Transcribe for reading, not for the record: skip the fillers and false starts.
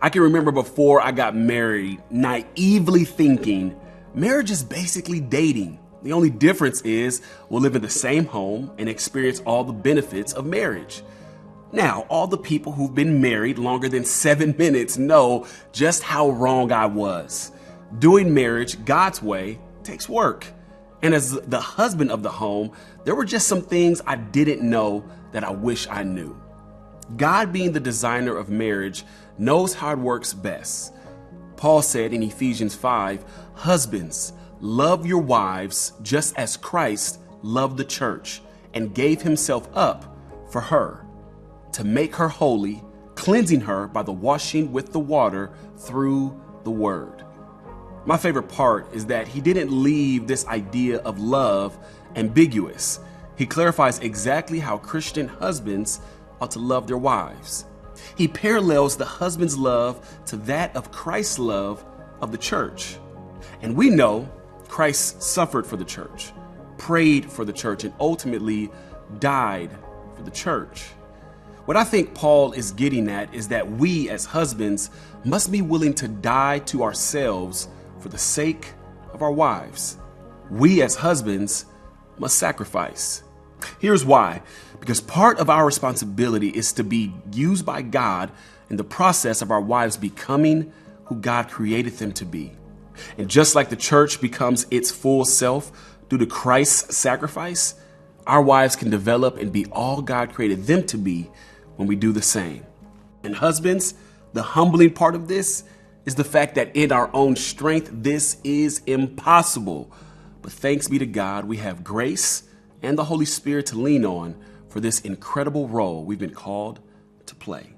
I can remember before I got married, naively thinking marriage is basically dating. The only difference is we'll live in the same home and experience all the benefits of marriage. Now, all the people who've been married longer than 7 minutes know just how wrong I was. Doing marriage God's way takes work. And as the husband of the home, there were just some things I didn't know that I wish I knew. God, being the designer of marriage, knows how it works best. Paul said in Ephesians 5, "Husbands, love your wives just as Christ loved the church and gave himself up for her, to make her holy, cleansing her by the washing with the water through the word." My favorite part is that he didn't leave this idea of love ambiguous. He clarifies exactly how Christian husbands ought to love their wives. He parallels the husband's love to that of Christ's love of the church. And we know Christ suffered for the church, prayed for the church, and ultimately died for the church. What I think Paul is getting at is that we as husbands must be willing to die to ourselves for the sake of our wives. We as husbands must sacrifice. Here's why. Because part of our responsibility is to be used by God in the process of our wives becoming who God created them to be. And just like the church becomes its full self due to Christ's sacrifice, our wives can develop and be all God created them to be when we do the same. And husbands, the humbling part of this is the fact that in our own strength, this is impossible. But thanks be to God, we have grace and the Holy Spirit to lean on for this incredible role we've been called to play.